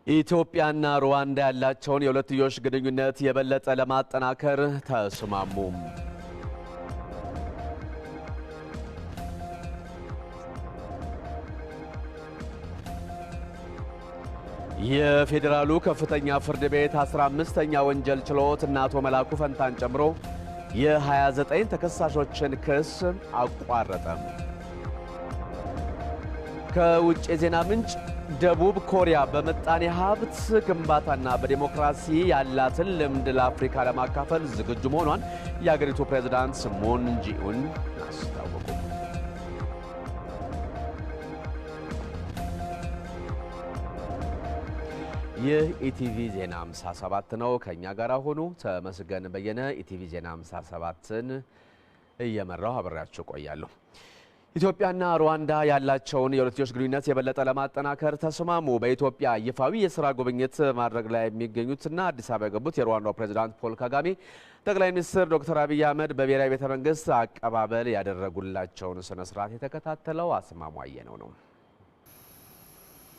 ኢትዮጵያና ሩዋንዳ ያላቸውን የሁለትዮሽ ግንኙነት የበለጠ ለማጠናከር ተስማሙ። የፌዴራሉ ከፍተኛ ፍርድ ቤት 15ኛ ወንጀል ችሎት አቶ መላኩ ፈንታን ጨምሮ የ29 ተከሳሾችን ክስ አቋረጠ። ከውጭ የዜና ምንጭ ደቡብ ኮሪያ በመጣኔ ሀብት ግንባታና በዲሞክራሲ ያላትን ልምድ ለአፍሪካ ለማካፈል ዝግጁ መሆኗን የአገሪቱ ፕሬዝዳንት ሙን ጂኢን አስታወቁ። ይህ ኢቲቪ ዜና 57 ነው። ከኛ ጋር ሆኑ። ተመስገን በየነ ኢቲቪ ዜና 57ን እየመራው አብሬያችሁ ቆያለሁ። ኢትዮጵያና ሩዋንዳ ያላቸውን የሁለትዮሽ ግንኙነት የበለጠ ለማጠናከር ተስማሙ። በኢትዮጵያ ይፋዊ የሥራ ጉብኝት ማድረግ ላይ የሚገኙትና አዲስ አበባ የገቡት የሩዋንዳው ፕሬዝዳንት ፖል ካጋሜ ጠቅላይ ሚኒስትር ዶክተር አብይ አህመድ በብሔራዊ ቤተ መንግስት አቀባበል ያደረጉላቸውን ስነ ስርዓት የተከታተለው አስማማየ ነው።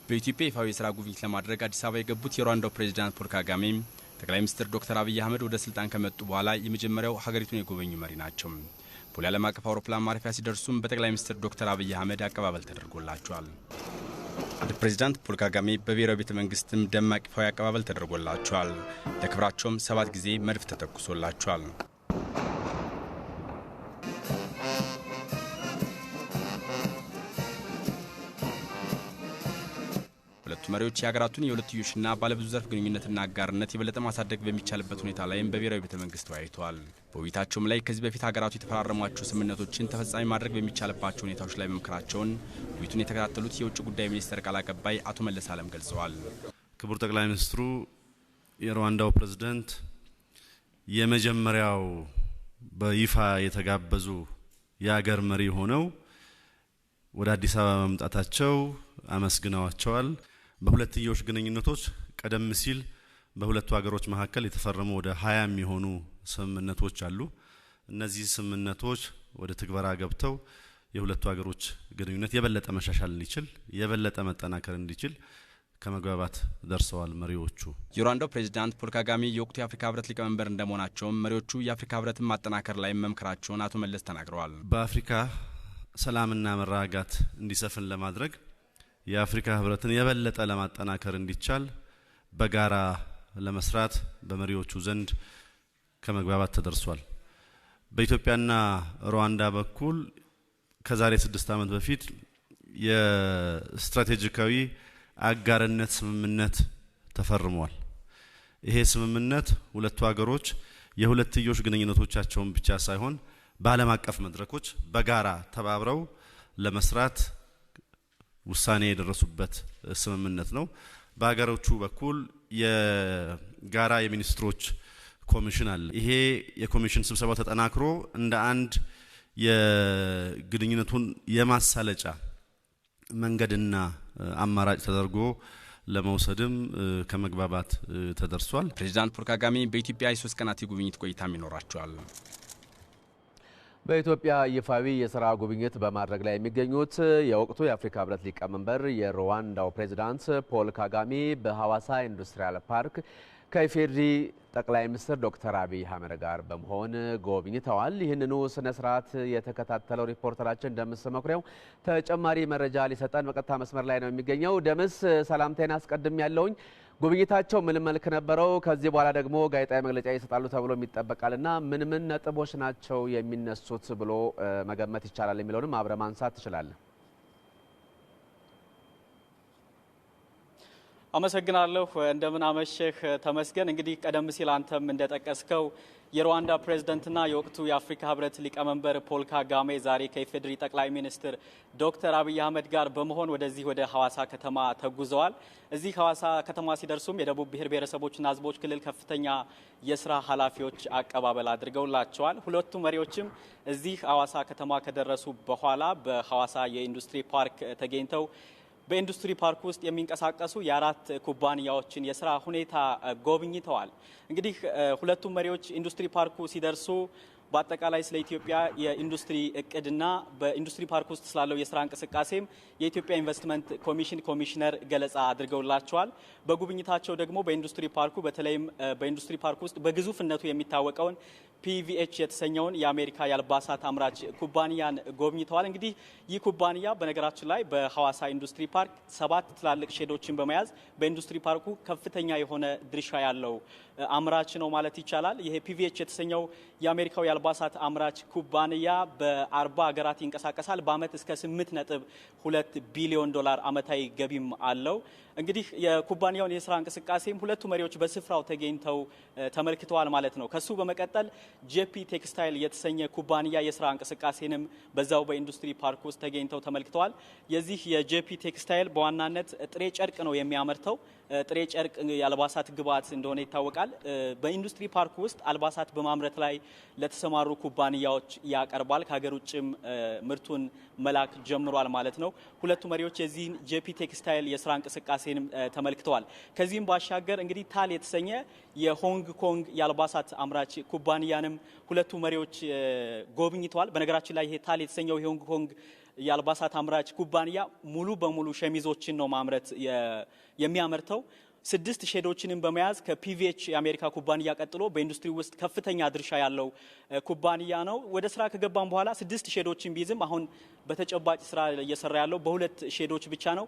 በኢትዮጵያ ይፋዊ የሥራ ጉብኝት ለማድረግ አዲስ አበባ የገቡት የሩዋንዳው ፕሬዝዳንት ፖል ካጋሜ ጠቅላይ ሚኒስትር ዶክተር አብይ አህመድ ወደ ስልጣን ከመጡ በኋላ የመጀመሪያው ሀገሪቱን የጎበኙ መሪ ናቸው። ቦሌ ዓለም አቀፍ አውሮፕላን ማረፊያ ሲደርሱም በጠቅላይ ሚኒስትር ዶክተር አብይ አህመድ አቀባበል ተደርጎላቸዋል። ፕሬዝዳንት ፖል ካጋሜ በብሔራዊ ቤተ መንግስትም ደማቅ ይፋዊ አቀባበል ተደርጎላቸዋል። ለክብራቸውም 7 ጊዜ መድፍ ተተኩሶላቸዋል። መሪዎች የሀገራቱን የሁለትዮሽና ባለብዙ ዘርፍ ግንኙነትና አጋርነት የበለጠ ማሳደግ በሚቻልበት ሁኔታ ላይም በብሔራዊ ቤተ መንግስት ተወያይተዋል። በውይይታቸውም ላይ ከዚህ በፊት ሀገራቱ የተፈራረሟቸው ስምምነቶችን ተፈጻሚ ማድረግ በሚቻልባቸው ሁኔታዎች ላይ መምከራቸውን ውይይቱን የተከታተሉት የውጭ ጉዳይ ሚኒስቴር ቃል አቀባይ አቶ መለስ አለም ገልጸዋል። ክቡር ጠቅላይ ሚኒስትሩ የሩዋንዳው ፕሬዝዳንት የመጀመሪያው በይፋ የተጋበዙ የሀገር መሪ ሆነው ወደ አዲስ አበባ መምጣታቸው አመስግነዋቸዋል። በሁለትዮሽ ግንኙነቶች ቀደም ሲል በሁለቱ ሀገሮች መካከል የተፈረሙ ወደ 20 የሚሆኑ ስምምነቶች አሉ። እነዚህ ስምምነቶች ወደ ትግበራ ገብተው የሁለቱ ሀገሮች ግንኙነት የበለጠ መሻሻል እንዲችል የበለጠ መጠናከር እንዲችል ከመግባባት ደርሰዋል መሪዎቹ። የሩዋንዳው ፕሬዝዳንት ፖል ካጋሜ የወቅቱ የአፍሪካ ህብረት ሊቀመንበር እንደመሆናቸው መሪዎቹ የአፍሪካ ህብረትን ማጠናከር ላይ መምከራቸውን አቶ መለስ ተናግረዋል። በአፍሪካ ሰላምና መረጋጋት እንዲሰፍን ለማድረግ የአፍሪካ ህብረትን የበለጠ ለማጠናከር እንዲቻል በጋራ ለመስራት በመሪዎቹ ዘንድ ከመግባባት ተደርሷል። በኢትዮጵያና ሩዋንዳ በኩል ከዛሬ 6 ዓመት በፊት የስትራቴጂካዊ አጋርነት ስምምነት ተፈርሟል። ይሄ ስምምነት ሁለቱ ሀገሮች የሁለትዮሽ ግንኙነቶቻቸውን ብቻ ሳይሆን በዓለም አቀፍ መድረኮች በጋራ ተባብረው ለመስራት ውሳኔ የደረሱበት ስምምነት ነው። በሀገሮቹ በኩል የጋራ የሚኒስትሮች ኮሚሽን አለ። ይሄ የኮሚሽን ስብሰባ ተጠናክሮ እንደ አንድ የግንኙነቱን የማሳለጫ መንገድና አማራጭ ተደርጎ ለመውሰድም ከመግባባት ተደርሷል። ፕሬዝዳንት ፖል ካጋሜ በኢትዮጵያ የ3 ቀናት የጉብኝት ቆይታም ይኖራቸዋል። በኢትዮጵያ ይፋዊ የሥራ ጉብኝት በማድረግ ላይ የሚገኙት የወቅቱ የአፍሪካ ህብረት ሊቀመንበር የሩዋንዳው ፕሬዝዳንት ፖል ካጋሜ በሐዋሳ ኢንዱስትሪያል ፓርክ ከኢፌዴሪ ጠቅላይ ሚኒስትር ዶክተር አብይ አህመድ ጋር በመሆን ጎብኝተዋል። ይህንኑ ስነ ስርዓት የተከታተለው ሪፖርተራችን ደምስ መኩሪያው ተጨማሪ መረጃ ሊሰጠን በቀጥታ መስመር ላይ ነው የሚገኘው። ደምስ ሰላምታዬን አስቀድም ያለውኝ ጉብኝታቸው ምን መልክ ነበረው? ከዚህ በኋላ ደግሞ ጋዜጣዊ መግለጫ ይሰጣሉ ተብሎ ይጠበቃልና ምን ነጥቦች ናቸው የሚነሱት ብሎ መገመት ይቻላል የሚለውንም አብረ ማንሳት ትችላለህ? አመሰግናለሁ። እንደምን አመሸህ ተመስገን። እንግዲህ ቀደም ሲል አንተም እንደጠቀስከው የሩዋንዳ ፕሬዝዳንትና የወቅቱ የአፍሪካ ህብረት ሊቀመንበር ፖል ካጋሜ ዛሬ ከኢፌዴሪ ጠቅላይ ሚኒስትር ዶክተር አብይ አህመድ ጋር በመሆን ወደ ሐዋሳ ከተማ ተጉዘዋል። እዚህ ሐዋሳ ከተማ ሲደርሱም የደቡብ ብሔር ብሔረሰቦችና ህዝቦች ክልል ከፍተኛ የስራ ኃላፊዎች አቀባበል አድርገውላቸዋል። ሁለቱ መሪዎችም እዚህ ሐዋሳ ከተማ ከደረሱ በኋላ በሐዋሳ የኢንዱስትሪ ፓርክ ተገኝተው በኢንዱስትሪ ፓርክ ውስጥ የሚንቀሳቀሱ የአራት ኩባንያዎችን የስራ ሁኔታ ጎብኝተዋል። እንግዲህ ሁለቱም መሪዎች ኢንዱስትሪ ፓርኩ ሲደርሱ በአጠቃላይ ስለ ኢትዮጵያ የኢንዱስትሪ እቅድና በኢንዱስትሪ ፓርክ ውስጥ ስላለው የስራ እንቅስቃሴም የኢትዮጵያ ኢንቨስትመንት ኮሚሽን ኮሚሽነር ገለጻ አድርገውላቸዋል። በጉብኝታቸው ደግሞ በኢንዱስትሪ ፓርኩ በተለይም በኢንዱስትሪ ፓርክ ውስጥ በግዙፍነቱ የሚታወቀውን ፒቪኤች የተሰኘውን የአሜሪካ የአልባሳት አምራች ኩባንያን ጎብኝተዋል። እንግዲህ ይህ ኩባንያ በነገራችን ላይ በሐዋሳ ኢንዱስትሪ ፓርክ 7 ትላልቅ ሼዶችን በመያዝ በኢንዱስትሪ ፓርኩ ከፍተኛ የሆነ ድርሻ ያለው አምራች ነው ማለት ይቻላል። ይሄ ፒቪኤች የተሰኘው የአሜሪካው የአልባሳት አምራች ኩባንያ በ40 ሀገራት ይንቀሳቀሳል። በአመት እስከ 8.2 ቢሊዮን ዶላር አመታዊ ገቢም አለው። እንግዲህ የኩባንያውን የስራ እንቅስቃሴም ሁለቱ መሪዎች በስፍራው ተገኝተው ተመልክተዋል ማለት ነው። ከሱ በመቀጠል ጄፒ ቴክስታይል የተሰኘ ኩባንያ የስራ እንቅስቃሴንም በዛው በኢንዱስትሪ ፓርክ ውስጥ ተገኝተው ተመልክተዋል። የዚህ የጄፒ ቴክስታይል በዋናነት ጥሬ ጨርቅ ነው የሚያመርተው። ጥሬ ጨርቅ የአልባሳት ግብዓት እንደሆነ ይታወቃል። በኢንዱስትሪ ፓርክ ውስጥ አልባሳት በማምረት ላይ ለተሰማሩ ኩባንያዎች ያቀርባል። ከሀገር ውጭም ምርቱን መላክ ጀምሯል ማለት ነው። ሁለቱ መሪዎች የዚህን ጄፒ ቴክስታይል የስራ እንቅስቃሴንም ተመልክተዋል። ከዚህም ባሻገር እንግዲህ ታል የተሰኘ የሆንግ ኮንግ የአልባሳት አምራች ኩባንያንም ሁለቱ መሪዎች ጎብኝተዋል። በነገራችን ላይ ይሄ ታል የተሰኘው የሆንግ ኮንግ የአልባሳት አምራች ኩባንያ ሙሉ በሙሉ ሸሚዞችን ነው ማምረት የሚያመርተው። 6 ሼዶችንም በመያዝ ከፒቪኤች የአሜሪካ ኩባንያ ቀጥሎ በኢንዱስትሪ ውስጥ ከፍተኛ ድርሻ ያለው ኩባንያ ነው። ወደ ስራ ከገባም በኋላ 6 ሼዶችን ቢይዝም አሁን በተጨባጭ ስራ እየሰራ ያለው በ2 ሼዶች ብቻ ነው።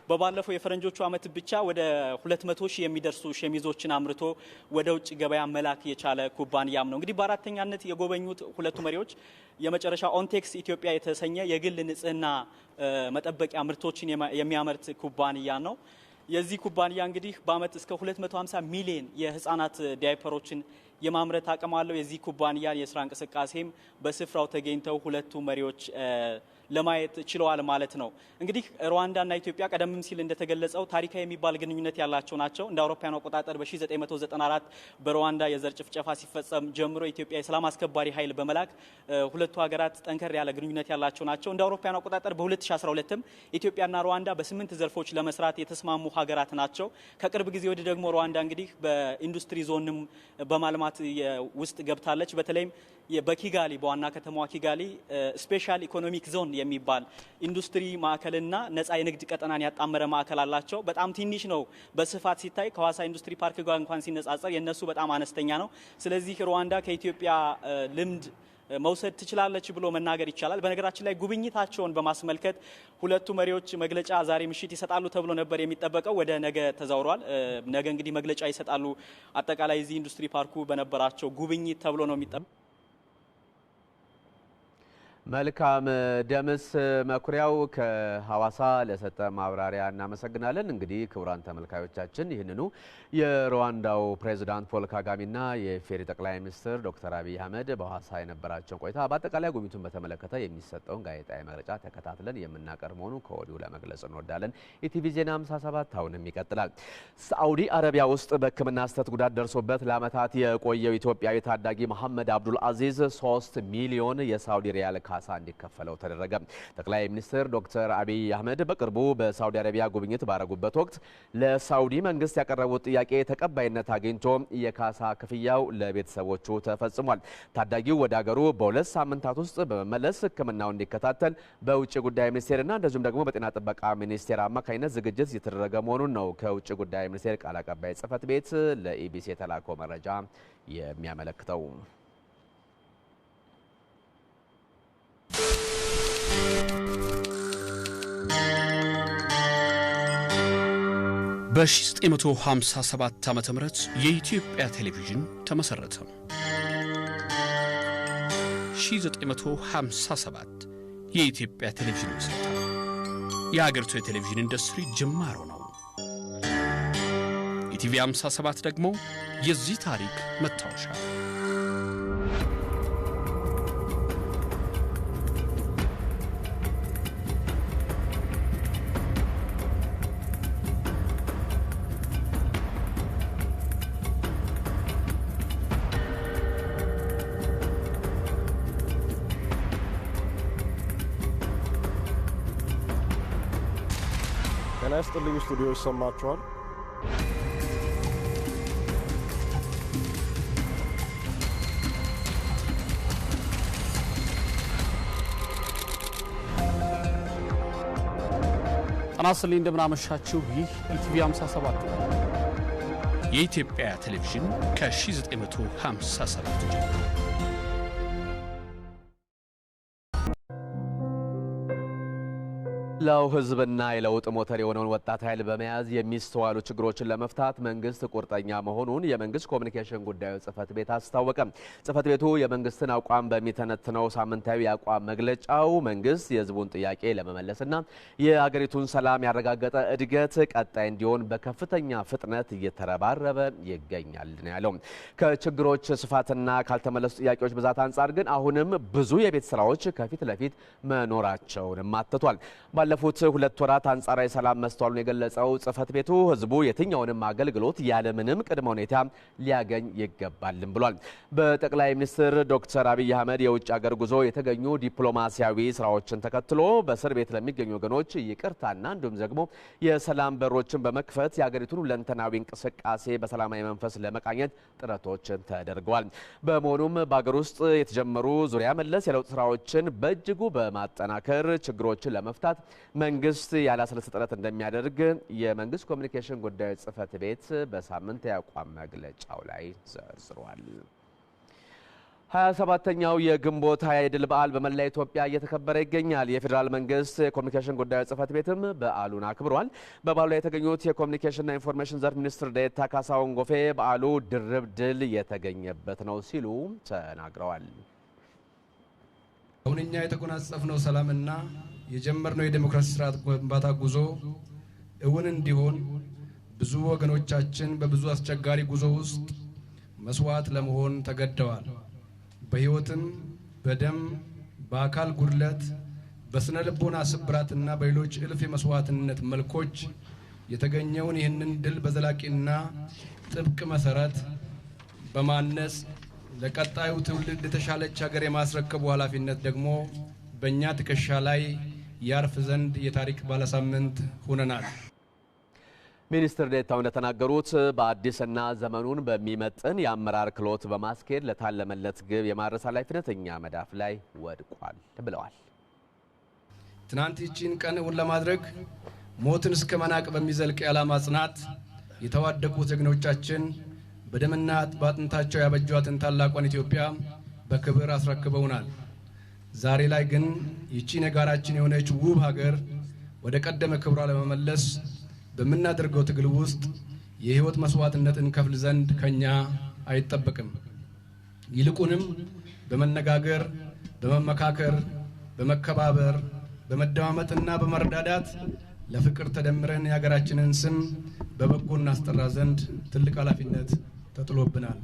በባለፈው የፈረንጆቹ አመት ብቻ ወደ 200 ሺህ የሚደርሱ ሸሚዞችን አምርቶ ወደ ውጭ ገበያ መላክ የቻለ ኩባንያም ነው። እንግዲህ በአራተኛነት የጎበኙት ሁለቱ መሪዎች የመጨረሻ ኦንቴክስ ኢትዮጵያ የተሰኘ የግል ንጽህና መጠበቂያ ምርቶችን የሚያመርት ኩባንያ ነው። የዚህ ኩባንያ እንግዲህ በአመት እስከ 250 ሚሊዮን የህፃናት ዳይፐሮችን የማምረት አቅም አለው። የዚህ ኩባንያ የስራ እንቅስቃሴም በስፍራው ተገኝተው ሁለቱ መሪዎች ለማየት ችለዋል ማለት ነው። እንግዲህ ሩዋንዳና ኢትዮጵያ ቀደምም ሲል እንደተገለጸው ታሪካዊ የሚባል ግንኙነት ያላቸው ናቸው። እንደ አውሮፓውያን አቆጣጠር በ1994 በሩዋንዳ የዘር ጭፍጨፋ ሲፈጸም ጀምሮ ኢትዮጵያ የሰላም አስከባሪ ኃይል በመላክ ሁለቱ ሀገራት ጠንከር ያለ ግንኙነት ያላቸው ናቸው። እንደ አውሮፓውያን አቆጣጠር በ2012ም ኢትዮጵያና ሩዋንዳ በ8 ዘርፎች ለመስራት የተስማሙ ሀገራት ናቸው። ከቅርብ ጊዜ ወዲህ ደግሞ ሩዋንዳ እንግዲህ በኢንዱስትሪ ዞንም በማልማት ውስጥ ገብታለች። በተለይም በኪጋሊ በዋና ከተማዋ ኪጋሊ ስፔሻል ኢኮኖሚክ ዞን የሚባል ኢንዱስትሪ ማዕከልና ነጻ የንግድ ቀጠናን ያጣመረ ማዕከል አላቸው። በጣም ትንሽ ነው በስፋት ሲታይ ከሐዋሳ ኢንዱስትሪ ፓርክ ጋር እንኳን ሲነጻጸር የነሱ በጣም አነስተኛ ነው። ስለዚህ ሩዋንዳ ከኢትዮጵያ ልምድ መውሰድ ትችላለች ብሎ መናገር ይቻላል። በነገራችን ላይ ጉብኝታቸውን በማስመልከት ሁለቱ መሪዎች መግለጫ ዛሬ ምሽት ይሰጣሉ ተብሎ ነበር የሚጠበቀው፣ ወደ ነገ ተዛውሯል። ነገ እንግዲህ መግለጫ ይሰጣሉ። አጠቃላይ እዚህ ኢንዱስትሪ ፓርኩ በነበራቸው ጉብኝት ተብሎ ነው የሚጠበቀው። መልካም ደምስ መኩሪያው ከሐዋሳ ለሰጠ ማብራሪያ እናመሰግናለን። እንግዲህ ክቡራን ተመልካዮቻችን ይህንኑ የሩዋንዳው ፕሬዝዳንት ፖል ካጋሜና የኢፌዴሪ ጠቅላይ ሚኒስትር ዶክተር አብይ አህመድ በሐዋሳ የነበራቸውን ቆይታ በአጠቃላይ ጉብኝቱን በተመለከተ የሚሰጠውን ጋዜጣዊ መግለጫ ተከታትለን የምናቀርብ መሆኑን ከወዲሁ ለመግለጽ እንወዳለን። ኢቲቪ ዜና 57 አሁንም ይቀጥላል። ሳዑዲ አረቢያ ውስጥ በሕክምና ስህተት ጉዳት ደርሶበት ለዓመታት የቆየው ኢትዮጵያዊ ታዳጊ መሐመድ አብዱል አዚዝ 3 ሚሊዮን የሳዑዲ ሪያል ካሳ እንዲከፈለው ተደረገ። ጠቅላይ ሚኒስትር ዶክተር አብይ አህመድ በቅርቡ በሳዑዲ አረቢያ ጉብኝት ባረጉበት ወቅት ለሳዑዲ መንግስት ያቀረቡት ጥያቄ ተቀባይነት አግኝቶ የካሳ ክፍያው ለቤተሰቦቹ ተፈጽሟል። ታዳጊው ወደ ሀገሩ በ2 ሳምንታት ውስጥ በመመለስ ሕክምናው እንዲከታተል በውጭ ጉዳይ ሚኒስቴርና እንደዚሁም ደግሞ በጤና ጥበቃ ሚኒስቴር አማካኝነት ዝግጅት እየተደረገ መሆኑን ነው ከውጭ ጉዳይ ሚኒስቴር ቃል አቀባይ ጽህፈት ቤት ለኢቢሲ የተላከው መረጃ የሚያመለክተው። በ1957 ዓ.ም የኢትዮጵያ ቴሌቪዥን ተመሰረተ። 1957 የኢትዮጵያ ቴሌቪዥን ምስረታ የሀገሪቱ የቴሌቪዥን ኢንዱስትሪ ጅማሮ ነው። ኢቲቪ 57 ደግሞ የዚህ ታሪክ መታወሻ። ጤና ይስጥልኝ። ስቱዲዮ ይሰማችኋል? ጤና ይስጥልኝ እንደምን አመሻችሁ። ይህ ኢቲቪ 57 ነው። የኢትዮጵያ ቴሌቪዥን ከ1957 ጀምሮ ለው ህዝብና የለውጥ ሞተር የሆነውን ወጣት ኃይል በመያዝ የሚስተዋሉ ችግሮችን ለመፍታት መንግስት ቁርጠኛ መሆኑን የመንግስት ኮሚኒኬሽን ጉዳዮች ጽህፈት ቤት አስታወቀ። ጽህፈት ቤቱ የመንግስትን አቋም በሚተነትነው ሳምንታዊ የአቋም መግለጫው መንግስት የህዝቡን ጥያቄ ለመመለስና የአገሪቱን ሰላም ያረጋገጠ እድገት ቀጣይ እንዲሆን በከፍተኛ ፍጥነት እየተረባረበ ይገኛል ነው ያለው። ከችግሮች ስፋትና ካልተመለሱ ጥያቄዎች ብዛት አንጻር ግን አሁንም ብዙ የቤት ስራዎች ከፊት ለፊት መኖራቸውን አትቷል። ባለፉት 2 ወራት አንጻራዊ ሰላም መስተዋሉን የገለጸው ጽህፈት ቤቱ ህዝቡ የትኛውንም አገልግሎት ያለምንም ቅድመ ሁኔታ ሊያገኝ ይገባልም ብሏል። በጠቅላይ ሚኒስትር ዶክተር አብይ አህመድ የውጭ ሀገር ጉዞ የተገኙ ዲፕሎማሲያዊ ስራዎችን ተከትሎ በእስር ቤት ለሚገኙ ወገኖች ይቅርታና እንዲሁም ደግሞ የሰላም በሮችን በመክፈት የሀገሪቱን ሁለንተናዊ እንቅስቃሴ በሰላማዊ መንፈስ ለመቃኘት ጥረቶች ተደርገዋል። በመሆኑም በሀገር ውስጥ የተጀመሩ ዙሪያ መለስ የለውጥ ስራዎችን በእጅጉ በማጠናከር ችግሮችን ለመፍታት መንግስት ያላሰለሰ ጥረት እንደሚያደርግ የመንግስት ኮሚኒኬሽን ጉዳዮች ጽህፈት ቤት በሳምንት የአቋም መግለጫው ላይ ዘርዝሯል። 27ኛው የግንቦት 20 የድል በዓል በመላ ኢትዮጵያ እየተከበረ ይገኛል። የፌዴራል መንግስት የኮሚኒኬሽን ጉዳዮች ጽህፈት ቤትም በዓሉን አክብሯል። በበዓሉ ላይ የተገኙት የኮሚኒኬሽንና ኢንፎርሜሽን ዘርፍ ሚኒስትር ዴኤታ ካሳሁን ጎፌ በዓሉ ድርብ ድል የተገኘበት ነው ሲሉ ተናግረዋል። አሁን እኛ የተጎናጸፍነው ሰላምና የጀመርነው የዲሞክራሲ ስርዓት ግንባታ ጉዞ እውን እንዲሆን ብዙ ወገኖቻችን በብዙ አስቸጋሪ ጉዞ ውስጥ መስዋዕት ለመሆን ተገደዋል። በህይወትም በደም በአካል ጉድለት በስነ ልቦና ስብራትና በሌሎች እልፍ የመስዋዕትነት መልኮች የተገኘውን ይህንን ድል በዘላቂና ጥብቅ መሰረት በማነጽ ለቀጣዩ ትውልድ የተሻለች ሀገር የማስረከቡ ኃላፊነት ደግሞ በእኛ ትከሻ ላይ ያርፍ ዘንድ የታሪክ ባለሳምንት ሆነናል። ሚኒስትር ዴኤታው እንደተናገሩት በአዲስና ዘመኑን በሚመጥን የአመራር ክህሎት በማስኬድ ለታለመለት ግብ የማድረስ ኃላፊነት እኛ መዳፍ ላይ ወድቋል ብለዋል። ትናንት ይህችን ቀን እውን ለማድረግ ሞትን እስከ መናቅ በሚዘልቅ የዓላማ ጽናት የተዋደቁት ጀግኖቻችን በደምና በአጥንታቸው ያበጇትን ታላቋን ኢትዮጵያ በክብር አስረክበውናል። ዛሬ ላይ ግን ይህችን የጋራችን የሆነች ውብ ሀገር ወደ ቀደመ ክብሯ ለመመለስ በምናደርገው ትግል ውስጥ የህይወት መስዋዕትነትን ከፍል ዘንድ ከኛ አይጠበቅም። ይልቁንም በመነጋገር፣ በመመካከር፣ በመከባበር፣ በመደማመጥና በመረዳዳት ለፍቅር ተደምረን የሀገራችንን ስም በበጎ እናስጠራ ዘንድ ትልቅ ኃላፊነት ተጥሎብናል።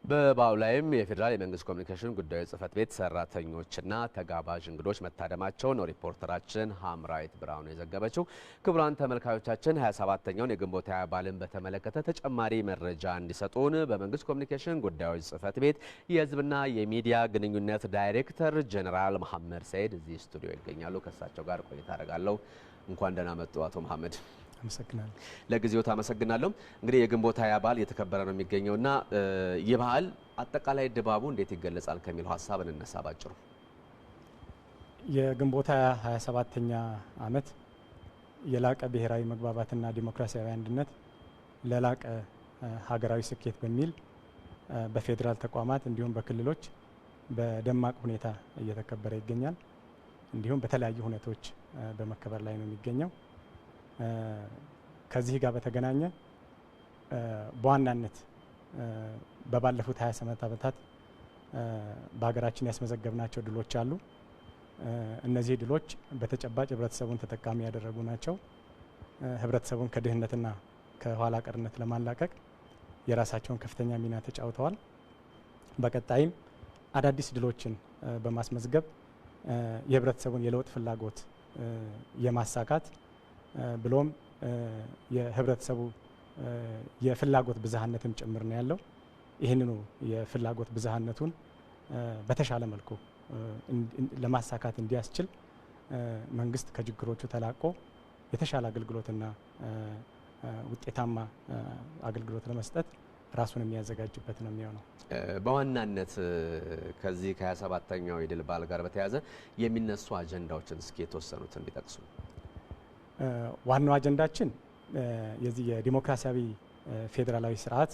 በበዓሉ ላይም የፌዴራል የመንግስት ኮሚኒኬሽን ጉዳዮች ጽህፈት ቤት ሰራተኞችና ተጋባዥ እንግዶች መታደማቸውን ሪፖርተራችን ሀምራዊት ብርሃኑ የዘገበችው። ክቡራን ተመልካዮቻችን 27ኛውን የግንቦት 20 በዓልን በተመለከተ ተጨማሪ መረጃ እንዲሰጡን በመንግስት ኮሚኒኬሽን ጉዳዮች ጽህፈት ቤት የህዝብና የሚዲያ ግንኙነት ዳይሬክተር ጀነራል መሐመድ ሰይድ እዚህ ስቱዲዮ ይገኛሉ። ከእሳቸው ጋር ቆይታ አደርጋለሁ። እንኳን ደህና መጡ አቶ መሐመድ። አመሰግናለሁ። ለጊዜው ታመሰግናለሁ። እንግዲህ የግንቦት 20 በዓል እየተከበረ ነው የሚገኘውና ይህ በዓል አጠቃላይ ድባቡ እንዴት ይገለጻል ከሚለው ሀሳብ እንነሳ ባጭሩ። የግንቦት 27ኛ ዓመት የላቀ ብሔራዊ መግባባትና ዲሞክራሲያዊ አንድነት ለላቀ ሀገራዊ ስኬት በሚል በፌዴራል ተቋማት እንዲሁም በክልሎች በደማቅ ሁኔታ እየተከበረ ይገኛል። እንዲሁም በተለያዩ ሁኔታዎች በመከበር ላይ ነው የሚገኘው። ከዚህ ጋር በተገናኘ በዋናነት በባለፉት 28 ዓመታት በሀገራችን ያስመዘገብናቸው ድሎች አሉ። እነዚህ ድሎች በተጨባጭ ህብረተሰቡን ተጠቃሚ ያደረጉ ናቸው። ህብረተሰቡን ከድህነትና ከኋላ ቀርነት ለማላቀቅ የራሳቸውን ከፍተኛ ሚና ተጫውተዋል። በቀጣይም አዳዲስ ድሎችን በማስመዝገብ የህብረተሰቡን የለውጥ ፍላጎት የማሳካት ብሎም የህብረተሰቡ የፍላጎት ብዝሃነትም ጭምር ነው ያለው። ይህንኑ የፍላጎት ብዝሃነቱን በተሻለ መልኩ ለማሳካት እንዲያስችል መንግስት ከችግሮቹ ተላቆ የተሻለ አገልግሎትና ውጤታማ አገልግሎት ለመስጠት ራሱን የሚያዘጋጅበት ነው የሚሆነው። በዋናነት ከዚህ ከ27ኛው የድል በዓል ጋር በተያያዘ የሚነሱ አጀንዳዎችን እስኪ የተወሰኑትን ቢጠቅሱ። ዋናው አጀንዳችን የዚህ የዲሞክራሲያዊ ፌዴራላዊ ስርዓት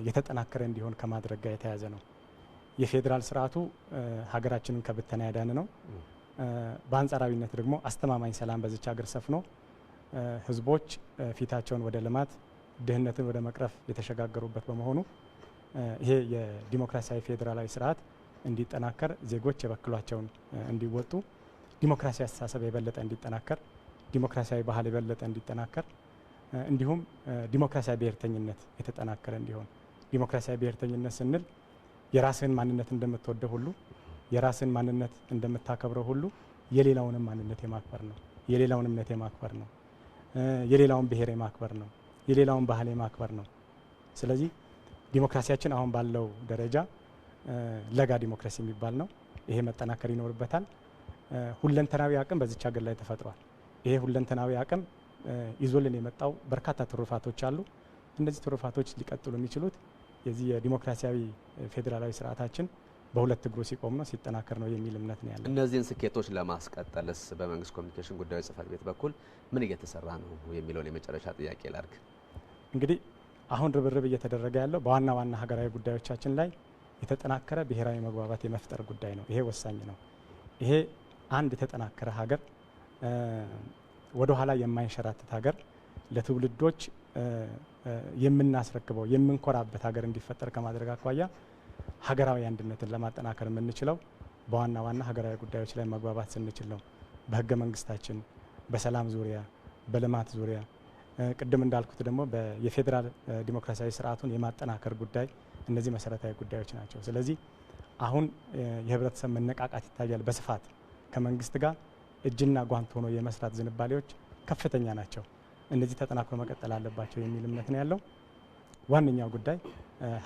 የተጠናከረ እንዲሆን ከማድረግ ጋር የተያያዘ ነው። የፌዴራል ስርዓቱ ሀገራችንን ከብተና ያዳነ ነው። በአንጻራዊነት ደግሞ አስተማማኝ ሰላም በዚች ሀገር ሰፍኖ ህዝቦች ፊታቸውን ወደ ልማት ድህነትን ወደ መቅረፍ የተሸጋገሩበት በመሆኑ ይሄ የዲሞክራሲያዊ ፌዴራላዊ ስርዓት እንዲጠናከር ዜጎች የበኩላቸውን እንዲወጡ ዲሞክራሲያዊ አስተሳሰብ የበለጠ እንዲጠናከር ዲሞክራሲያዊ ባህል የበለጠ እንዲጠናከር እንዲሁም ዲሞክራሲያዊ ብሔርተኝነት የተጠናከረ እንዲሆን ዲሞክራሲያዊ ብሔርተኝነት ስንል የራስህን ማንነት እንደምትወደው ሁሉ የራስህን ማንነት እንደምታከብረው ሁሉ የሌላውንም ማንነት የማክበር ነው። የሌላውን እምነት የማክበር ነው። የሌላውን ብሔር የማክበር ነው። የሌላውን ባህል የማክበር ነው። ስለዚህ ዲሞክራሲያችን አሁን ባለው ደረጃ ለጋ ዲሞክራሲ የሚባል ነው። ይሄ መጠናከር ይኖርበታል። ሁለንተናዊ አቅም በዚች ሀገር ላይ ተፈጥሯል። ይሄ ሁለንተናዊ አቅም ይዞልን የመጣው በርካታ ትሩፋቶች አሉ። እነዚህ ትሩፋቶች ሊቀጥሉ የሚችሉት የዚህ የዲሞክራሲያዊ ፌዴራላዊ ስርዓታችን በሁለት እግሩ ሲቆም ነው፣ ሲጠናከር ነው የሚል እምነት ነው ያለው። እነዚህን ስኬቶች ለማስቀጠልስ በመንግስት ኮሚኒኬሽን ጉዳዮች ጽህፈት ቤት በኩል ምን እየተሰራ ነው የሚለውን የመጨረሻ ጥያቄ ላድርግ። እንግዲህ አሁን ርብርብ እየተደረገ ያለው በዋና ዋና ሀገራዊ ጉዳዮቻችን ላይ የተጠናከረ ብሔራዊ መግባባት የመፍጠር ጉዳይ ነው። ይሄ ወሳኝ ነው። ይሄ አንድ የተጠናከረ ሀገር ወደ ኋላ የማይንሸራተት ሀገር ለትውልዶች የምናስረክበው የምንኮራበት ሀገር እንዲፈጠር ከማድረግ አኳያ ሀገራዊ አንድነትን ለማጠናከር የምንችለው በዋና ዋና ሀገራዊ ጉዳዮች ላይ መግባባት ስንችል ነው። በህገ መንግስታችን፣ በሰላም ዙሪያ፣ በልማት ዙሪያ ቅድም እንዳልኩት ደግሞ የፌዴራል ዲሞክራሲያዊ ስርዓቱን የማጠናከር ጉዳይ እነዚህ መሰረታዊ ጉዳዮች ናቸው። ስለዚህ አሁን የህብረተሰብ መነቃቃት ይታያል። በስፋት ከመንግስት ጋር እጅና ጓንት ሆኖ የመስራት ዝንባሌዎች ከፍተኛ ናቸው። እነዚህ ተጠናክሮ መቀጠል አለባቸው የሚል እምነት ነው ያለው። ዋነኛው ጉዳይ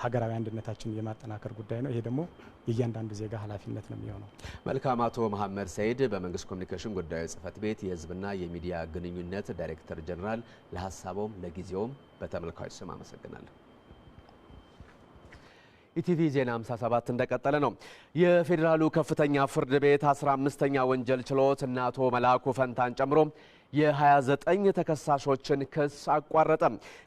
ሀገራዊ አንድነታችን የማጠናከር ጉዳይ ነው። ይሄ ደግሞ የእያንዳንዱ ዜጋ ኃላፊነት ነው የሚሆነው። መልካም። አቶ መሐመድ ሰይድ በመንግስት ኮሚኒኬሽን ጉዳዮች ጽህፈት ቤት የህዝብና የሚዲያ ግንኙነት ዳይሬክተር ጀነራል፣ ለሀሳቦም ለጊዜውም በተመልካዮች ስም አመሰግናለሁ። ኢቲቪ ዜና 57 እንደቀጠለ ነው። የፌዴራሉ ከፍተኛ ፍርድ ቤት 15ኛ ወንጀል ችሎት እነ አቶ መላኩ ፈንታን ጨምሮ የ29 ተከሳሾችን ክስ አቋረጠ።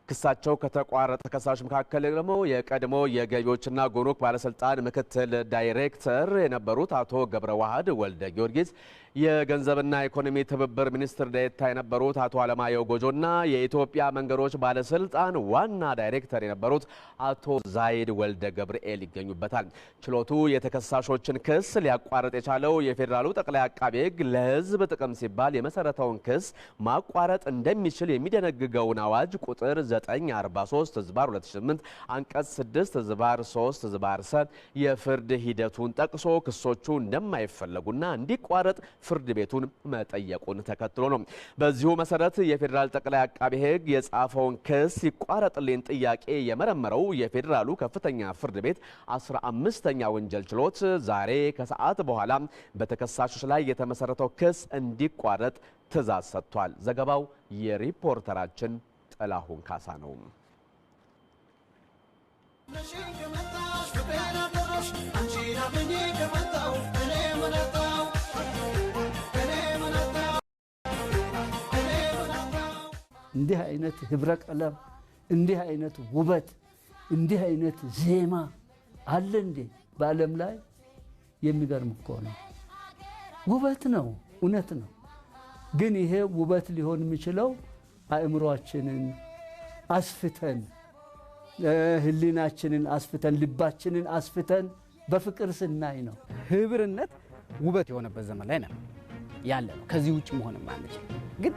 ክሳቸው ከተቋረጠ ተከሳሾች መካከል ደግሞ የቀድሞ የገቢዎችና ጉምሩክ ባለስልጣን ምክትል ዳይሬክተር የነበሩት አቶ ገብረ ዋህድ ወልደ ጊዮርጊስ፣ የገንዘብና ኢኮኖሚ ትብብር ሚኒስትር ዴኤታ የነበሩት አቶ አለማየሁ ጎጆና የኢትዮጵያ መንገዶች ባለስልጣን ዋና ዳይሬክተር የነበሩት አቶ ዛይድ ወልደ ገብርኤል ይገኙበታል። ችሎቱ የተከሳሾችን ክስ ሊያቋርጥ የቻለው የፌዴራሉ ጠቅላይ አቃቤ ሕግ ለሕዝብ ጥቅም ሲባል የመሰረተውን ክስ ማቋረጥ እንደሚችል የሚደነግገውን አዋጅ ቁጥር 943/2008 አንቀጽ 6/3/ሰ የፍርድ ሂደቱን ጠቅሶ ክሶቹ እንደማይፈለጉና እንዲቋረጥ ፍርድ ቤቱን መጠየቁን ተከትሎ ነው። በዚሁ መሰረት የፌዴራል ጠቅላይ አቃቤ ሕግ የጻፈውን ክስ ይቋረጥልኝ ጥያቄ የመረመረው የፌዴራሉ ከፍተኛ ፍርድ ቤት 15ኛ ወንጀል ችሎት ዛሬ ከሰዓት በኋላ በተከሳሾች ላይ የተመሰረተው ክስ እንዲቋረጥ ትዕዛዝ ሰጥቷል። ዘገባው የሪፖርተራችን ጥላሁን ካሳ ነው። እንዲህ አይነት ህብረ ቀለም፣ እንዲህ አይነት ውበት፣ እንዲህ አይነት ዜማ አለ እንዴ በዓለም ላይ? የሚገርም እኮ ነው። ውበት ነው፣ እውነት ነው። ግን ይሄ ውበት ሊሆን የሚችለው አእምሮአችንን አስፍተን፣ ህሊናችንን አስፍተን፣ ልባችንን አስፍተን በፍቅር ስናይ ነው። ህብርነት ውበት የሆነበት ዘመን ላይ ነው ያለ ነው። ከዚህ ውጭ መሆንም አንችል። ግን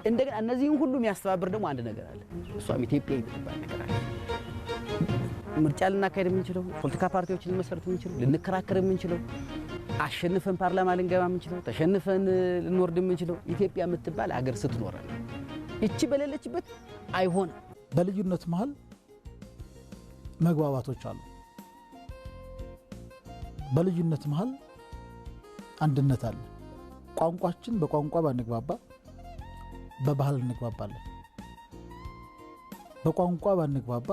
እንደገና እነዚህን ሁሉ የሚያስተባብር ደግሞ አንድ ነገር አለ። እሷም ኢትዮጵያ የምትባል ነገር አለ። ምርጫ ልናካሄድ የምንችለው፣ ፖለቲካ ፓርቲዎችን ልንመሰርት የምንችለው፣ ልንከራከር የምንችለው፣ አሸንፈን ፓርላማ ልንገባ የምንችለው፣ ተሸንፈን ልንወርድ የምንችለው ኢትዮጵያ የምትባል አገር ስትኖር ነው። እቺ በሌለችበት አይሆንም። በልዩነት መሀል መግባባቶች አሉ። በልዩነት መሀል አንድነት አለ። ቋንቋችን በቋንቋ ባንግባባ በባህል እንግባባለን። በቋንቋ ባንግባባ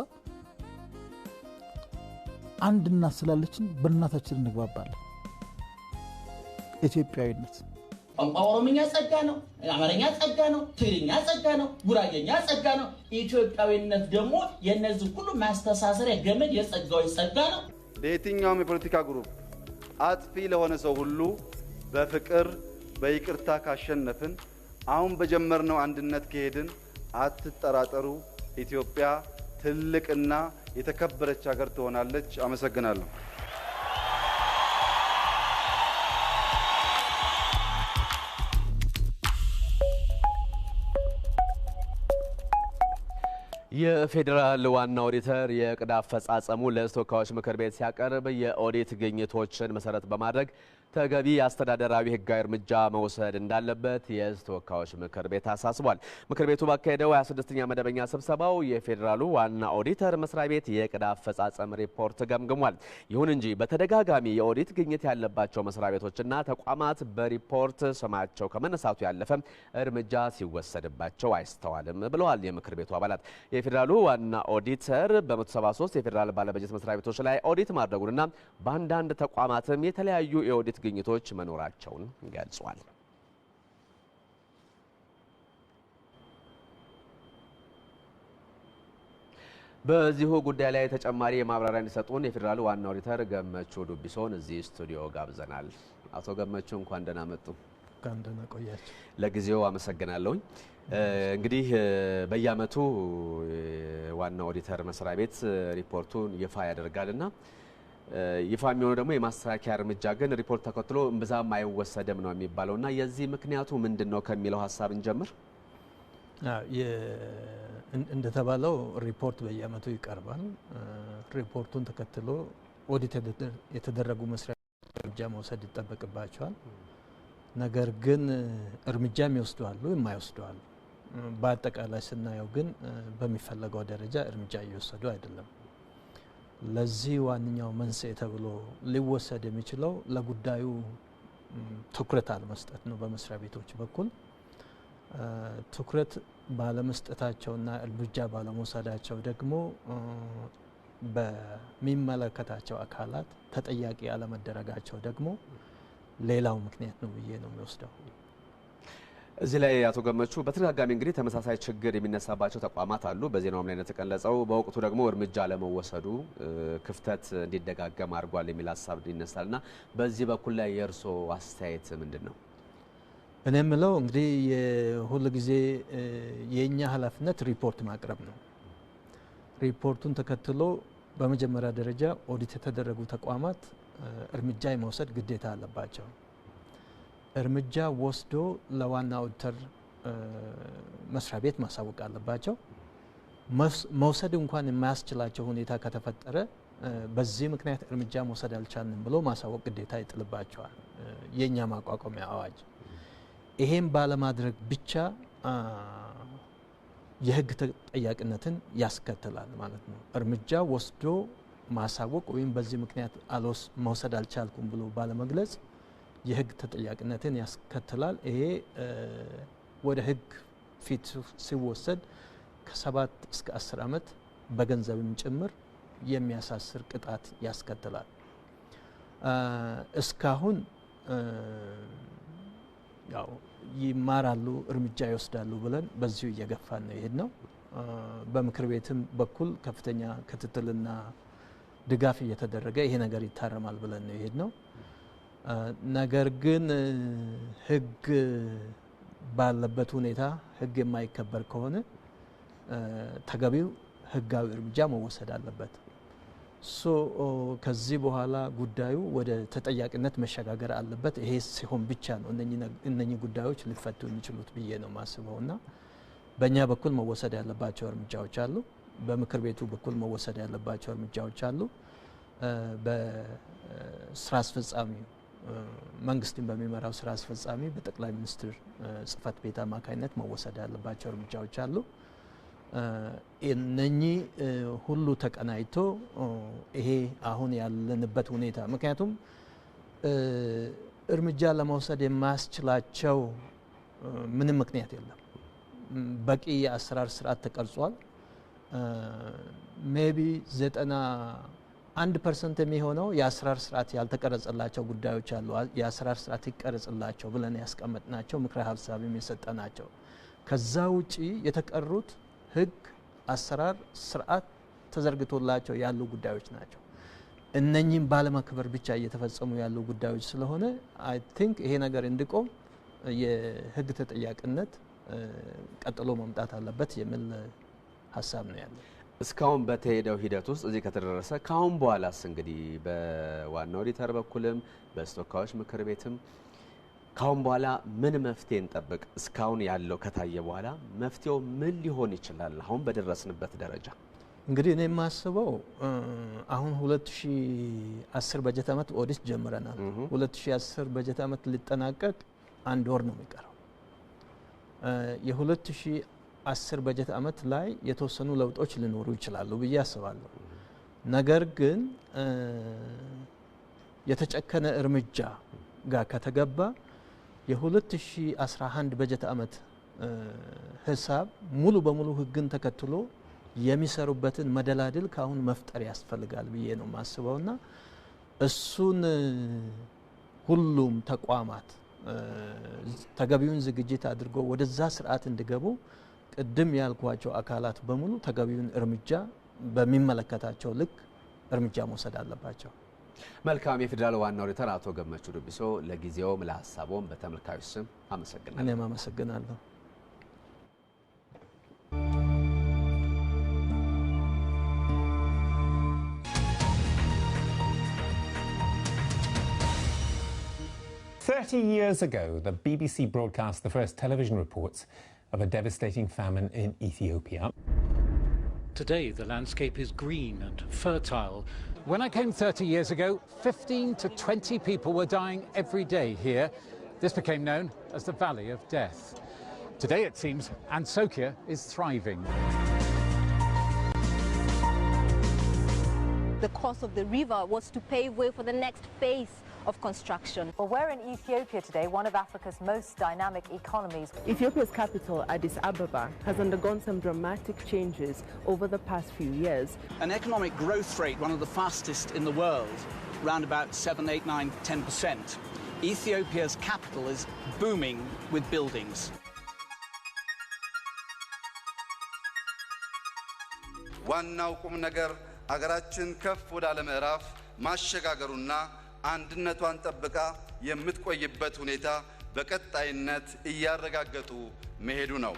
አንድ እናት ስላለችን በእናታችን እንግባባለን። ኢትዮጵያዊነት ቋንቋ ኦሮምኛ ጸጋ ነው፣ አማርኛ ጸጋ ነው፣ ትግርኛ ጸጋ ነው፣ ጉራጌኛ ጸጋ ነው። ኢትዮጵያዊነት ደግሞ የነዚህ ሁሉ ማስተሳሰሪያ ገመድ የጸጋዎች ጸጋ ነው። ለየትኛውም የፖለቲካ ግሩፕ አጥፊ ለሆነ ሰው ሁሉ በፍቅር በይቅርታ ካሸነፍን አሁን በጀመርነው አንድነት ከሄድን አትጠራጠሩ፣ ኢትዮጵያ ትልቅና የተከበረች ሀገር ትሆናለች። አመሰግናለሁ። የፌዴራል ዋና ኦዲተር የዕቅድ አፈጻጸሙ ለሕዝብ ተወካዮች ምክር ቤት ሲያቀርብ የኦዲት ግኝቶችን መሰረት በማድረግ ተገቢ አስተዳደራዊ ሕጋዊ እርምጃ መውሰድ እንዳለበት የሕዝብ ተወካዮች ምክር ቤት አሳስቧል። ምክር ቤቱ ባካሄደው 26ኛ መደበኛ ስብሰባው የፌዴራሉ ዋና ኦዲተር መስሪያ ቤት የዕቅድ አፈጻጸም ሪፖርት ገምግሟል። ይሁን እንጂ በተደጋጋሚ የኦዲት ግኝት ያለባቸው መስሪያ ቤቶችና ተቋማት በሪፖርት ስማቸው ከመነሳቱ ያለፈ እርምጃ ሲወሰድባቸው አይስተዋልም ብለዋል የምክር ቤቱ አባላት። የፌዴራሉ ዋና ኦዲተር በ173 የፌዴራል ባለበጀት መስሪያ ቤቶች ላይ ኦዲት ማድረጉንና በአንዳንድ ተቋማትም የተለያዩ የኦዲት ግኝቶች መኖራቸውን ገልጿል። በዚሁ ጉዳይ ላይ ተጨማሪ የማብራሪያ እንዲሰጡን የፌዴራሉ ዋና ኦዲተር ገመቹ ዱቢሶን እዚህ ስቱዲዮ ጋብዘናል። አቶ ገመቹ እንኳን ደህና መጡ። እንኳን ደህና ቆያችሁ። ለጊዜው አመሰግናለሁኝ። እንግዲህ በየዓመቱ ዋና ኦዲተር መስሪያ ቤት ሪፖርቱን ይፋ ያደርጋልና ይፋ የሚሆነው ደግሞ የማስተካከያ እርምጃ ግን ሪፖርት ተከትሎ እምብዛም አይወሰድም ነው የሚባለውና የዚህ ምክንያቱ ምንድነው ከሚለው ሀሳብ እንጀምር። እንደተባለው ሪፖርት በየዓመቱ ይቀርባል። ሪፖርቱን ተከትሎ ኦዲት የተደረጉ መስሪያ ቤቶች እርምጃ መውሰድ ይጠበቅባቸዋል። ነገር ግን እርምጃም ይወስዳሉ፣ የማይወስዱ። በአጠቃላይ ስናየው ግን በሚፈለገው ደረጃ እርምጃ እየወሰዱ አይደለም። ለዚህ ዋነኛው መንስኤ ተብሎ ሊወሰድ የሚችለው ለጉዳዩ ትኩረት አለመስጠት ነው። በመስሪያ ቤቶች በኩል ትኩረት ባለመስጠታቸውና እርምጃ ባለመውሰዳቸው ደግሞ በሚመለከታቸው አካላት ተጠያቂ አለመደረጋቸው ደግሞ ሌላው ምክንያት ነው ብዬ ነው የሚወስደው። እዚህ ላይ አቶ ገመቹ በተደጋጋሚ እንግዲህ ተመሳሳይ ችግር የሚነሳባቸው ተቋማት አሉ። በዜናውም ላይ እንደተገለጸው በወቅቱ ደግሞ እርምጃ ለመወሰዱ ክፍተት እንዲደጋገም አድርጓል የሚል ሀሳብ ይነሳልና በዚህ በኩል ላይ የእርሶ አስተያየት ምንድን ነው? እኔ የምለው እንግዲህ ሁሉ ጊዜ የኛ ኃላፊነት ሪፖርት ማቅረብ ነው። ሪፖርቱን ተከትሎ በመጀመሪያ ደረጃ ኦዲት የተደረጉ ተቋማት እርምጃ የመውሰድ ግዴታ አለባቸው። እርምጃ ወስዶ ለዋና ኦዲተር መስሪያ ቤት ማሳወቅ አለባቸው። መውሰድ እንኳን የማያስችላቸው ሁኔታ ከተፈጠረ በዚህ ምክንያት እርምጃ መውሰድ አልቻልንም ብሎ ማሳወቅ ግዴታ ይጥልባቸዋል የኛ ማቋቋሚያ አዋጅ። ይሄም ባለማድረግ ብቻ የሕግ ተጠያቂነትን ያስከትላል ማለት ነው። እርምጃ ወስዶ ማሳወቅ ወይም በዚህ ምክንያት መውሰድ አልቻልኩም ብሎ ባለመግለጽ የሕግ ተጠያቂነትን ያስከትላል። ይሄ ወደ ሕግ ፊት ሲወሰድ ከ7 እስከ 10 ዓመት በገንዘብም ጭምር የሚያሳስር ቅጣት ያስከትላል። እስካሁን ያው ይማራሉ፣ እርምጃ ይወስዳሉ ብለን በዚሁ እየገፋን ነው የሄድነው። በምክር ቤትም በኩል ከፍተኛ ክትትልና ድጋፍ እየተደረገ ይሄ ነገር ይታረማል ብለን ነው የሄድነው። ነገር ግን ሕግ ባለበት ሁኔታ ሕግ የማይከበር ከሆነ ተገቢው ሕጋዊ እርምጃ መወሰድ አለበት። ከዚህ በኋላ ጉዳዩ ወደ ተጠያቂነት መሸጋገር አለበት። ይሄ ሲሆን ብቻ ነው እነኚህ ጉዳዮች ሊፈቱ የሚችሉት ብዬ ነው ማስበውና በእኛ በኩል መወሰድ ያለባቸው እርምጃዎች አሉ። በምክር ቤቱ በኩል መወሰድ ያለባቸው እርምጃዎች አሉ። በስራ አስፈጻሚ መንግስትን በሚመራው ስራ አስፈጻሚ በጠቅላይ ሚኒስትር ጽህፈት ቤት አማካኝነት መወሰድ ያለባቸው እርምጃዎች አሉ። እነኚህ ሁሉ ተቀናይቶ ይሄ አሁን ያለንበት ሁኔታ ምክንያቱም እርምጃ ለመውሰድ የማያስችላቸው ምንም ምክንያት የለም። በቂ የአሰራር ስርዓት ተቀርጿል። ሜቢ 1% የሚሆነው የአሰራር ስርዓት ያልተቀረጸላቸው ጉዳዮች አሉ። የአሰራር ስርዓት ይቀረጽላቸው ብለን ያስቀመጥናቸው ምክረ ሀሳብ የሚሰጠናቸው። ከዛ ውጪ የተቀሩት ህግ፣ አሰራር፣ ስርዓት ተዘርግቶላቸው ያሉ ጉዳዮች ናቸው። እነኚህም ባለማክበር ብቻ እየተፈጸሙ ያሉ ጉዳዮች ስለሆነ አይ ቲንክ ይሄ ነገር እንዲቆም የህግ ተጠያቂነት ቀጥሎ መምጣት አለበት የሚል ሀሳብ ነው ያለው። እስካሁን በተሄደው ሂደት ውስጥ እዚህ ከተደረሰ ካሁን በኋላስ እንግዲህ በዋናው ኦዲተር በኩልም በተወካዮች ምክር ቤትም ካሁን በኋላ ምን መፍትሄ እንጠብቅ? እስካሁን ያለው ከታየ በኋላ መፍትሄው ምን ሊሆን ይችላል? አሁን በደረስንበት ደረጃ እንግዲህ እኔ የማስበው አሁን 2010 በጀት ዓመት ኦዲት ጀምረናል። 2010 በጀት ዓመት ሊጠናቀቅ 1 ወር ነው የሚቀረው። የ2010 በጀት ዓመት ላይ የተወሰኑ ለውጦች ሊኖሩ ይችላሉ ብዬ አስባለሁ። ነገር ግን የተጨከነ እርምጃ ጋር ከተገባ የ2011 በጀት ዓመት ሂሳብ ሙሉ በሙሉ ህግን ተከትሎ የሚሰሩበትን መደላድል ካሁን መፍጠር ያስፈልጋል ብዬ ነው ማስበውና እሱን ሁሉም ተቋማት ተገቢውን ዝግጅት አድርጎ ወደዛ ስርዓት እንዲገቡ ቅድም ያልኳቸው አካላት በሙሉ ተገቢውን እርምጃ በሚመለከታቸው ልክ እርምጃ መውሰድ አለባቸው። መልካም። የፌዴራል ዋና ኦዲተር አቶ ገመቹ ዱቢሶ ለጊዜውም ለሀሳቦም በተመልካዮች ስም አመሰግናለሁ። እኔም አመሰግናለሁ። Years ago, the BBC broadcast the first television reports of a devastating famine in Ethiopia. Today, the landscape is green and fertile. When I came 30 years ago, 15 to 20 people were dying every day here. This became known as the Valley of Death. Today, it seems, Ansokia is thriving. The course of the river was to pave way for the next phase of construction. Well, we're in Ethiopia today, one of Africa's most dynamic economies. Ethiopia's capital, Addis Ababa, has undergone some dramatic changes over the past few years. An economic growth rate, one of the fastest in the world, around about 7, 8, 9, 10%. Ethiopia's capital is booming with buildings. ዋናው ቁም ነገር አገራችን ከፍ ወዳለ ምዕራፍ ማሸጋገሩና አንድነቷን ጠብቃ የምትቆይበት ሁኔታ በቀጣይነት እያረጋገጡ መሄዱ ነው።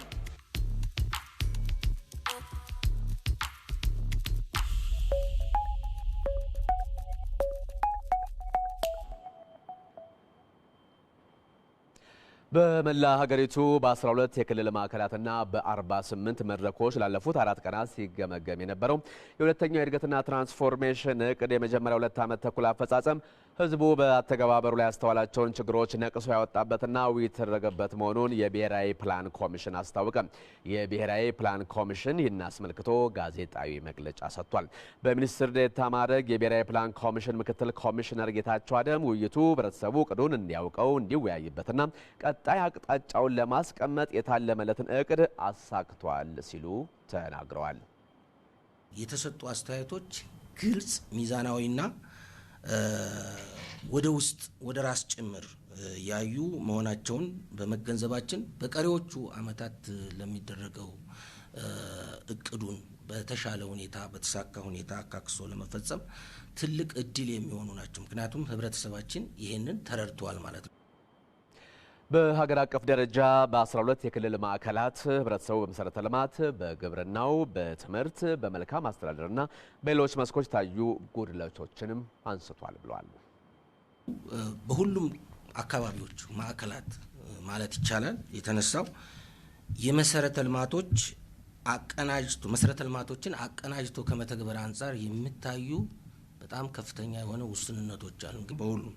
በመላ ሀገሪቱ በ12 የክልል ማዕከላትና በ48 መድረኮች ላለፉት 4 ቀናት ሲገመገም የነበረው የሁለተኛው የእድገትና ትራንስፎርሜሽን እቅድ የመጀመሪያው 2 ዓመት ተኩል አፈጻጸም ህዝቡ በአተገባበሩ ላይ ያስተዋላቸውን ችግሮች ነቅሶ ያወጣበትና ውይይት የተደረገበት መሆኑን የብሔራዊ ፕላን ኮሚሽን አስታወቀ። የብሔራዊ ፕላን ኮሚሽን ይህን አስመልክቶ ጋዜጣዊ መግለጫ ሰጥቷል። በሚኒስትር ዴኤታ ማዕረግ የብሔራዊ ፕላን ኮሚሽን ምክትል ኮሚሽነር ጌታቸው አደም ውይይቱ ህብረተሰቡ እቅዱን እንዲያውቀው እንዲወያይበትና ቀጣይ አቅጣጫውን ለማስቀመጥ የታለመለትን እቅድ አሳክቷል ሲሉ ተናግረዋል። የተሰጡ አስተያየቶች ግልጽ፣ ሚዛናዊና ወደ ውስጥ ወደ ራስ ጭምር ያዩ መሆናቸውን በመገንዘባችን በቀሪዎቹ ዓመታት ለሚደረገው እቅዱን በተሻለ ሁኔታ በተሳካ ሁኔታ አካክሶ ለመፈጸም ትልቅ እድል የሚሆኑ ናቸው። ምክንያቱም ህብረተሰባችን ይሄንን ተረድቷል ማለት ነው። በሀገር አቀፍ ደረጃ በ12 የክልል ማዕከላት ህብረተሰቡ በመሰረተ ልማት፣ በግብርናው፣ በትምህርት፣ በመልካም አስተዳደርና በሌሎች መስኮች ታዩ ጉድለቶችንም አንስቷል ብለዋል። በሁሉም አካባቢዎች ማዕከላት ማለት ይቻላል የተነሳው የመሰረተ ልማቶችን አቀናጅቶ ከመተግበር አንጻር የሚታዩ በጣም ከፍተኛ የሆነ ውስንነቶች አሉ። በሁሉም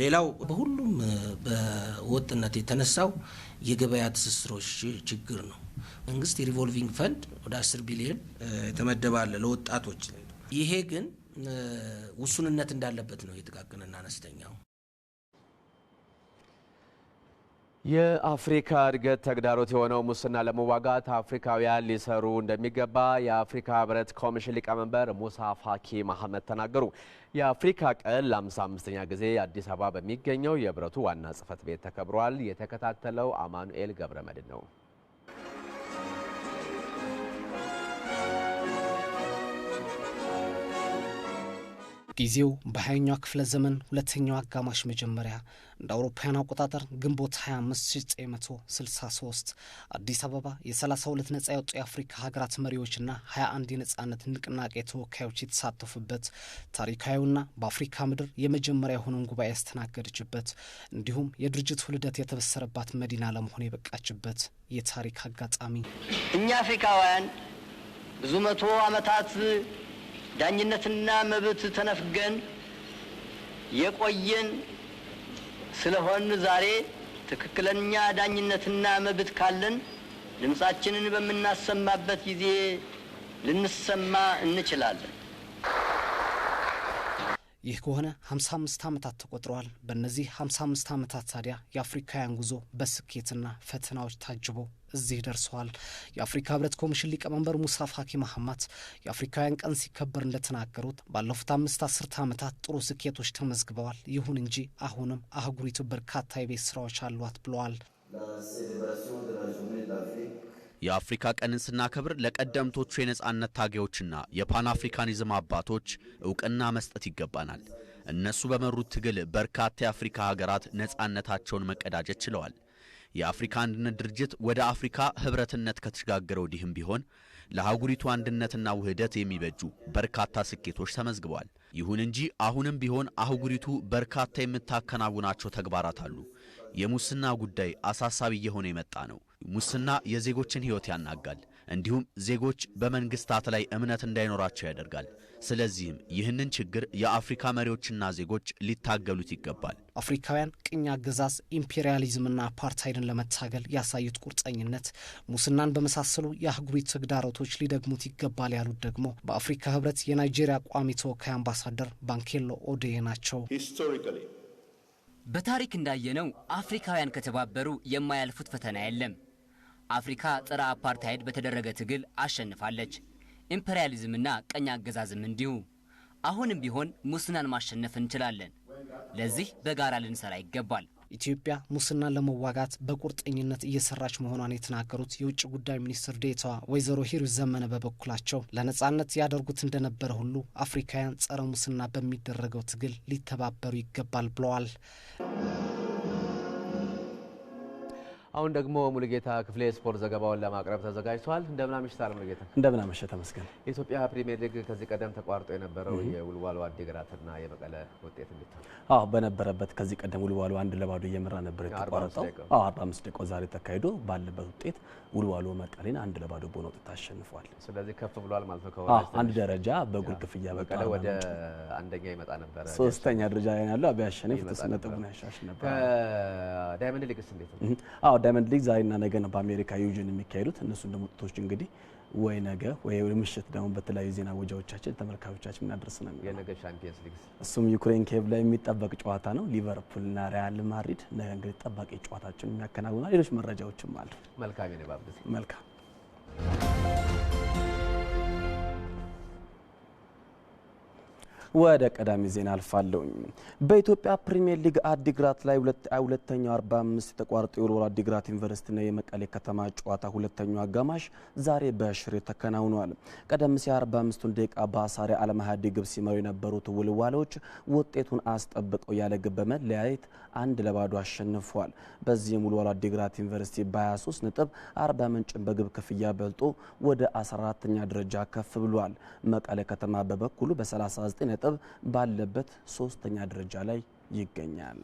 ሌላው በሁሉም በወጥነት የተነሳው የገበያ ትስስሮች ችግር ነው። መንግስት የሪቮልቪንግ ፈንድ ወደ 10 ቢሊዮን የተመደባለ ለወጣቶች። ይሄ ግን ውሱንነት እንዳለበት ነው የጥቃቅንና አነስተኛው። የአፍሪካ እድገት ተግዳሮት የሆነው ሙስና ለመዋጋት አፍሪካውያን ሊሰሩ እንደሚገባ የአፍሪካ ህብረት ኮሚሽን ሊቀመንበር ሙሳ ፋኪ መሐመድ ተናገሩ። የአፍሪካ ቀን ለ55ኛ ጊዜ አዲስ አበባ በሚገኘው የህብረቱ ዋና ጽህፈት ቤት ተከብሯል። የተከታተለው አማኑኤል ገብረመድህን ነው። ጊዜው በ20ኛው ክፍለ ዘመን ሁለተኛው አጋማሽ መጀመሪያ እንደ አውሮፓውያን አቆጣጠር ግንቦት 25 1963 አዲስ አበባ የ32 ነጻ የወጡ የአፍሪካ ሀገራት መሪዎችና 21 የነጻነት ንቅናቄ ተወካዮች የተሳተፉበት ታሪካዊውና በአፍሪካ ምድር የመጀመሪያ የሆነውን ጉባኤ ያስተናገደችበት እንዲሁም የድርጅቱ ልደት የተበሰረባት መዲና ለመሆን የበቃችበት የታሪክ አጋጣሚ እኛ አፍሪካውያን ብዙ መቶ ዓመታት ዳኝነትና መብት ተነፍገን የቆየን ስለሆን ዛሬ ትክክለኛ ዳኝነትና መብት ካለን ድምጻችንን በመናሰማበት ጊዜ ልንሰማ እንችላለን። ይህ ከሆነ 55 ዓመታት ተቆጥረዋል። በእነዚህ 55 ዓመታት ታዲያ የአፍሪካውያን ጉዞ በስኬትና ፈተናዎች ታጅቦ እዚህ ደርሰዋል። የአፍሪካ ህብረት ኮሚሽን ሊቀመንበር ሙሳ ፋኪ መሐመድ የአፍሪካውያን ቀን ሲከበር እንደተናገሩት ባለፉት 5 ዓመታት ጥሩ ስኬቶች ተመዝግበዋል። ይሁን እንጂ አሁንም አህጉሪቱ በርካታ የቤት ስራዎች አሏት ብለዋል። የአፍሪካ ቀንን ስናከብር ለቀደምቶቹ የነጻነት ታጋዮችና የፓን አፍሪካኒዝም አባቶች እውቅና መስጠት ይገባናል። እነሱ በመሩት ትግል በርካታ የአፍሪካ ሀገራት ነጻነታቸውን መቀዳጀት ችለዋል። የአፍሪካ አንድነት ድርጅት ወደ አፍሪካ ህብረትነት ከተሸጋገረ ወዲህም ቢሆን ለአህጉሪቱ አንድነትና ውህደት የሚበጁ በርካታ ስኬቶች ተመዝግበዋል። ይሁን እንጂ አሁንም ቢሆን አህጉሪቱ በርካታ የምታከናውናቸው ተግባራት አሉ። የሙስና ጉዳይ አሳሳቢ እየሆነ የመጣ ነው። ሙስና የዜጎችን ህይወት ያናጋል፣ እንዲሁም ዜጎች በመንግስታት ላይ እምነት እንዳይኖራቸው ያደርጋል። ስለዚህም ይህንን ችግር የአፍሪካ መሪዎችና ዜጎች ሊታገሉት ይገባል። አፍሪካውያን ቅኝ አገዛዝ፣ ኢምፔሪያሊዝምና አፓርታይድን ለመታገል ያሳዩት ቁርጠኝነት ሙስናን በመሳሰሉ የአህጉሪቱ ተግዳሮቶች ሊደግሙት ይገባል ያሉት ደግሞ በአፍሪካ ህብረት የናይጄሪያ ቋሚ ተወካይ አምባሳደር ባንኬሎ ኦዴዬ ናቸው። በታሪክ እንዳየነው አፍሪካውያን ከተባበሩ የማያልፉት ፈተና የለም። አፍሪካ ጸረ አፓርታይድ በተደረገ ትግል አሸንፋለች። ኢምፔሪያሊዝምና ቀኝ አገዛዝም እንዲሁ። አሁንም ቢሆን ሙስናን ማሸነፍ እንችላለን። ለዚህ በጋራ ልንሰራ ይገባል። ኢትዮጵያ ሙስናን ለመዋጋት በቁርጠኝነት እየሰራች መሆኗን የተናገሩት የውጭ ጉዳይ ሚኒስትር ዴኤታዋ ወይዘሮ ሂሩት ዘመነ በበኩላቸው ለነጻነት ያደርጉት እንደነበረ ሁሉ አፍሪካውያን ጸረ ሙስና በሚደረገው ትግል ሊተባበሩ ይገባል ብለዋል። አሁን ደግሞ ሙሉጌታ ክፍሌ ስፖርት ዘገባውን ለማቅረብ ተዘጋጅቷል። እንደምን አመሽታል ሙሉጌታ? እንደምን አመሸ ተመስገን። የኢትዮጵያ ፕሪሚየር ሊግ ከዚህ ቀደም ተቋርጦ የነበረው የውልዋሎ አዲግራትና የመቀለ ውጤት እንዴት ነው? በነበረበት ከዚህ ቀደም ውልዋሎ 1-0 እየመራ ነበር የተቋረጠው። 45 ደቂቃ ዛሬ ተካሂዶ ባለበት ውጤት ውልዋሎ መቀሌን 1-0 በሆነ ውጤት አሸንፏል። ስለዚህ ከፍ ብሏል ማለት ነው። ከወራጅ አንድ ደረጃ በጎል ክፍያ መቀለ ወደ አንደኛ ይመጣ ነበር። ሶስተኛ ደረጃ ላይ ያለው አቢያሸነፍ ተስነጥቡን ያሻሽ ነበር። ዳይመንድ ሊግስ እንዴት ነው? ዳይመንድ ሊግ ዛሬና ነገ ነው በአሜሪካ ዩጂን የሚካሄዱት። እነሱ እንደሞጥቶች እንግዲህ ወይ ነገ ወይ ምሽት ደግሞ በተለያዩ ዜና ወጃዎቻችን ተመልካቾቻችን እናደርስ ነው። የነገ ቻምፒየንስ ሊግ እሱም ዩክሬን ኬቭ ላይ የሚጠበቅ ጨዋታ ነው። ሊቨርፑልና ሪያል ማድሪድ ነገ እንግዲህ ጠባቂ ጨዋታቸውን የሚያከናውናል። ሌሎች መረጃዎችም አሉ። መልካም የነባብስ መልካም ወደ ቀዳሚ ዜና አልፋለሁ። በኢትዮጵያ ፕሪሚየር ሊግ አዲግራት ላይ ሁለተኛው 45 የተቋረጠ የወልዋሎ አዲግራት ዩኒቨርሲቲና የመቀሌ ከተማ ጨዋታ ሁለተኛው አጋማሽ ዛሬ በሽሬ ተከናውኗል። ቀደም ሲል 45ቱን ደቂቃ በአሳሪ አለማሃዲ ግብ ሲመሩ የነበሩት ውልዋሎች ውጤቱን አስጠብቀው ያለ ግብ በመለያየት 1-0 አሸንፏል። በዚህም ውልዋሎ አዲግራት ዩኒቨርሲቲ በ23 ነጥብ አርባ ምንጭን በግብ ክፍያ በልጦ ወደ 14ኛ ደረጃ ከፍ ብሏል። መቀሌ ከተማ በበኩሉ በ39 ነጥብ ባለበት 3ኛ ደረጃ ላይ ይገኛል።